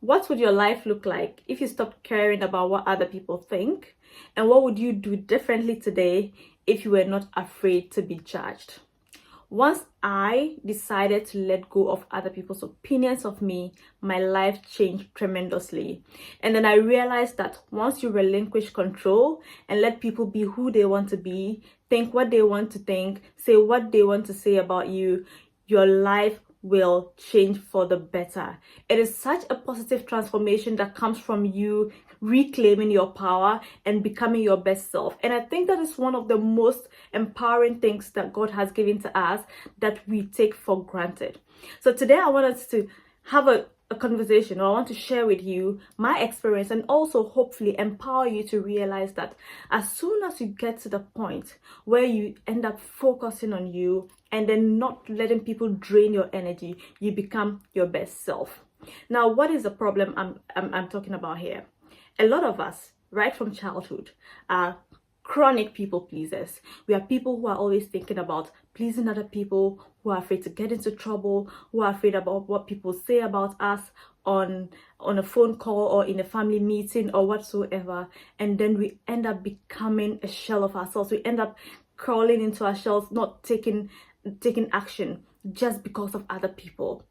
What would your life look like if you stopped caring about what other people think? And what would you do differently today if you were not afraid to be judged? Once I decided to let go of other people's opinions of me, my life changed tremendously. And then I realized that once you relinquish control and let people be who they want to be, think what they want to think, say what they want to say about you, your life will change for the better. It is such a positive transformation that comes from you reclaiming your power and becoming your best self. And I think that is one of the most empowering things that God has given to us that we take for granted. So today I want us to have a conversation, or I want to share with you my experience and also hopefully empower you to realize that as soon as you get to the point where you end up focusing on you and then not letting people drain your energy, you become your best self. Now, what is the problem I'm talking about here? A lot of us, right from childhood, are chronic people pleasers. We are people who are always thinking about pleasing other people, who are afraid to get into trouble, who are afraid about what people say about us on a phone call or in a family meeting or whatsoever. And then we end up becoming a shell of ourselves. We end up crawling into our shells, not taking action just because of other people.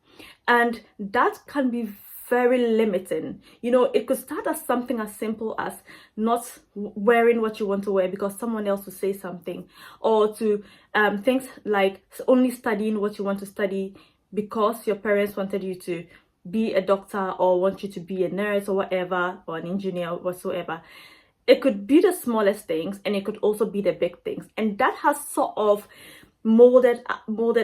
And that can be very limiting. You know, it could start as something as simple as not wearing what you want to wear because someone else will say something, or to things like only studying what you want to study because your parents wanted you to be a doctor or want you to be a nurse or whatever, or an engineer or whatsoever. It could be the smallest things, and it could also be the big things, and that has sort of molded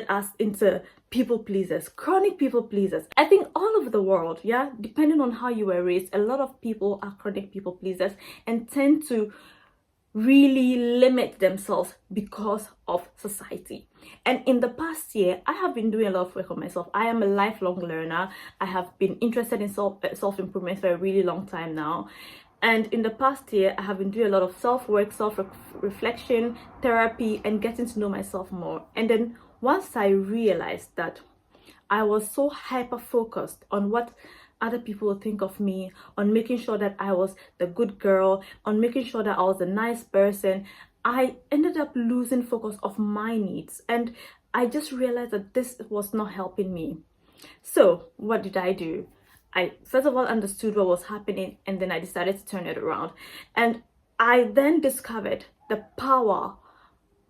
us into people pleasers, chronic people pleasers. I think all over the world, yeah, depending on how you were raised, a lot of people are chronic people pleasers and tend to really limit themselves because of society. And in the past year, I have been doing a lot of work on myself. I am a lifelong learner. I have been interested in self-improvement for a really long time now. And in the past year, I have been doing a lot of self-work, self-reflection, therapy, and getting to know myself more. And then once I realized that I was so hyper-focused on what other people would think of me, on making sure that I was the good girl, on making sure that I was a nice person, I ended up losing focus of my needs. And I just realized that this was not helping me. So what did I do? I first of all understood what was happening, and then I decided to turn it around. And I then discovered the power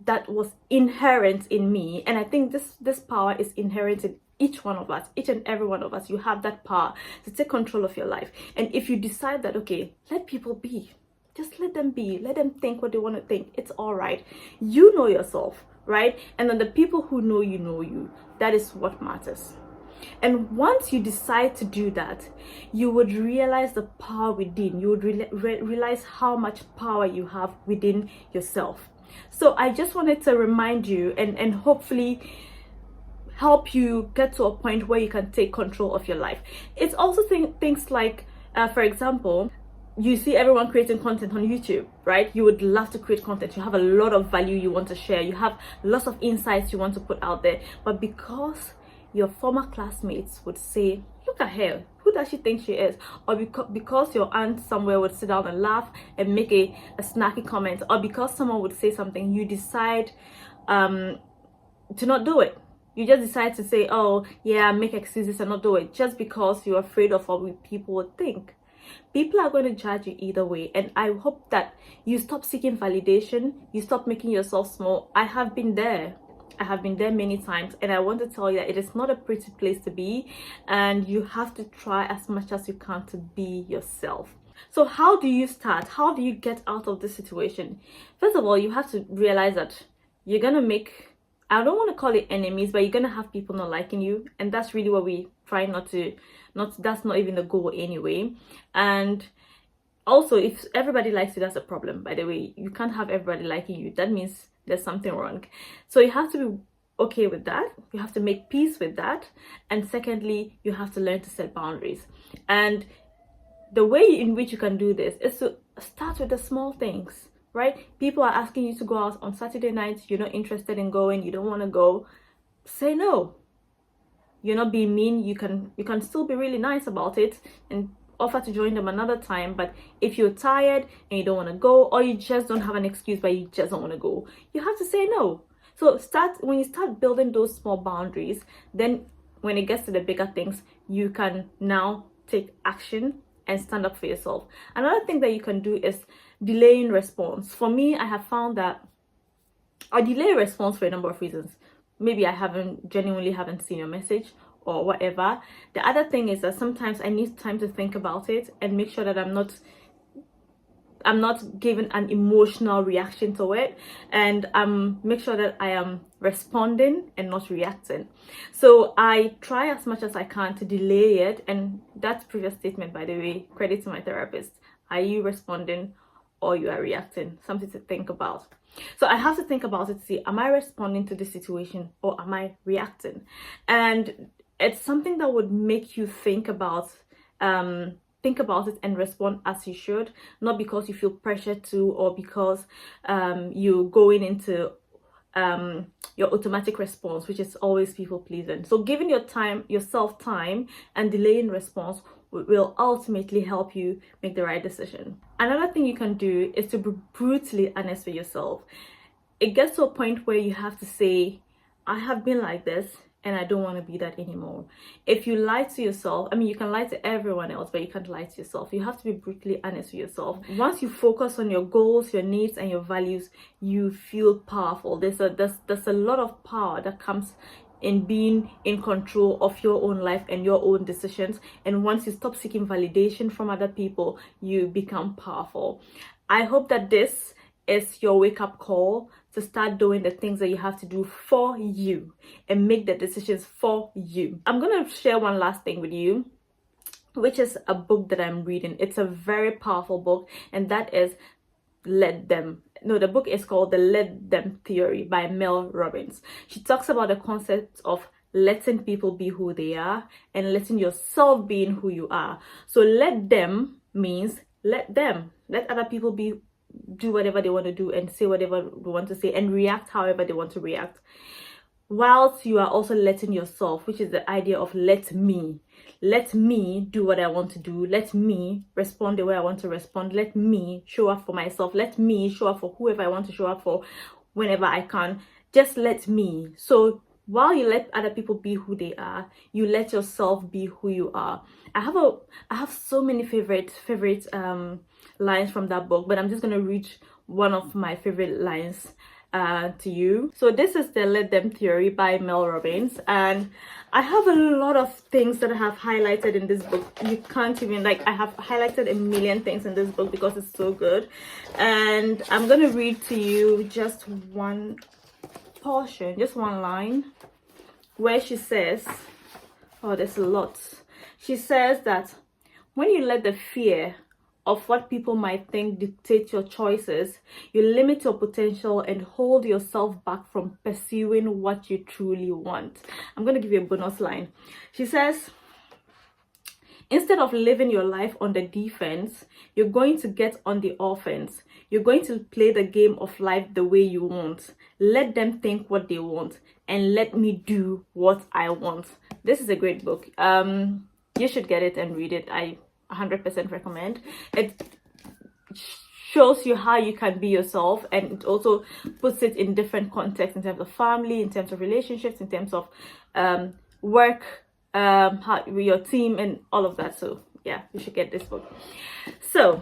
that was inherent in me. And I think this power is inherent in each one of us, each and every one of us. You have that power to take control of your life. And if you decide that, okay, let people be, just let them be, let them think what they want to think, it's all right. You know yourself, right? And then the people who know you, that is what matters. And once you decide to do that, you would realize the power within. You would realize how much power you have within yourself. So I just wanted to remind you and hopefully help you get to a point where you can take control of your life. It's also things like, for example, you see everyone creating content on YouTube, right? You would love to create content. You have a lot of value you want to share. You have lots of insights you want to put out there. But because your former classmates would say, look at her, who does she think she is? Or because your aunt somewhere would sit down and laugh and make a snacky comment, or because someone would say something, you decide to not do it. You just decide to say, oh yeah, make excuses and not do it just because you're afraid of what people would think. People are going to judge you either way, and I hope that you stop seeking validation, you stop making yourself small. I have been there many times, and I want to tell you that it is not a pretty place to be, and you have to try as much as you can to be yourself. So how do you start? How do you get out of this situation? First of all, you have to realize that you're gonna make, I don't want to call it enemies, but you're gonna have people not liking you, and that's really what we try that's not even the goal anyway. And also, if everybody likes you, that's a problem. By the way, you can't have everybody liking you. That means there's something wrong. So you have to be okay with that. You have to make peace with that. And secondly, you have to learn to set boundaries. And the way in which you can do this is to start with the small things, right? People are asking you to go out on Saturday nights. You're not interested in going. You don't want to go. Say no. you're not being mean, you can still be really nice about it and offer to join them another time. But if you're tired and you don't want to go, or you just don't have an excuse but you just don't want to go, you have to say no. So when you start building those small boundaries, then when it gets to the bigger things, you can now take action and stand up for yourself. Another thing that you can do is delaying response. For me, I have found that I delay response for a number of reasons. Maybe I genuinely haven't seen your message or whatever. The other thing is that sometimes I need time to think about it and make sure that I'm not giving an emotional reaction to it, and make sure that I am responding and not reacting. So I try as much as I can to delay it. And that previous statement, by the way, credit to my therapist. Are you responding or you are reacting? Something to think about. So I have to think about it to see, am I responding to the situation or am I reacting? And it's something that would make you think about it and respond as you should, not because you feel pressure to, or because you're going into your automatic response, which is always people pleasing. So giving yourself time and delaying response will ultimately help you make the right decision. Another thing you can do is to be brutally honest with yourself. It gets to a point where you have to say, I have been like this and I don't want to be that anymore. If you lie to yourself, I mean, you can lie to everyone else, but you can't lie to yourself. You have to be brutally honest with yourself. Once you focus on your goals, your needs, and your values, you feel powerful. There's a lot of power that comes in being in control of your own life and your own decisions. And once you stop seeking validation from other people, you become powerful. I hope that this is your wake-up call to start doing the things that you have to do for you and make the decisions for you. I'm gonna share one last thing with you, which is a book that I'm reading. It's a very powerful book, and that is the book is called The Let Them Theory by Mel Robbins. She talks about the concept of letting people be who they are and letting yourself be in who you are. So let them means let other people do whatever they want to do and say whatever they want to say and react however they want to react, whilst you are also letting yourself, which is the idea of let me do what I want to do, let me respond the way I want to respond, let me show up for myself, let me show up for whoever I want to show up for whenever I can. Just let me. So while you let other people be who they are, you let yourself be who you are. I have so many favorite lines from that book, but I'm just gonna read one of my favorite lines to you. So this is The Let Them Theory by Mel Robbins, and I have a lot of things that I have highlighted in this book. You can't even, I have highlighted a million things in this book because it's so good. And I'm gonna read to you just one portion, just one line, where she says, oh, there's a lot. She says that when you let the fear of what people might think dictate your choices, you limit your potential and hold yourself back from pursuing what you truly want. I'm going to give you a bonus line. She says, instead of living your life on the defense, you're going to get on the offense. You're going to play the game of life the way you want. Let them think what they want and let me do what I want. This is a great book. You should get it and read it. I 100% recommend. It shows you how you can be yourself, and it also puts it in different contexts, in terms of family, in terms of relationships, in terms of work, with your team and all of that. So yeah, you should get this book. So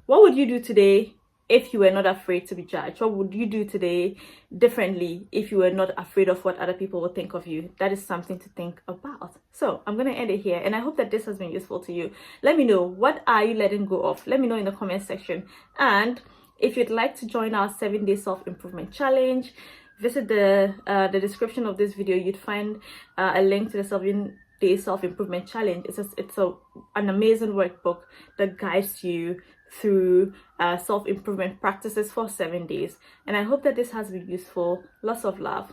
what would you do today if you were not afraid to be judged? What would you do today differently if you were not afraid of what other people would think of you? That is something to think about. So I'm going to end it here, and I hope that this has been useful to you. Let me know, what are you letting go of? Let me know in the comment section. And if you'd like to join our 7-day self-improvement challenge, visit the description of this video. You'd find a link to the 7-day self-improvement challenge. It's an amazing workbook that guides you through self-improvement practices for 7 days. And I hope that this has been useful. Lots of love.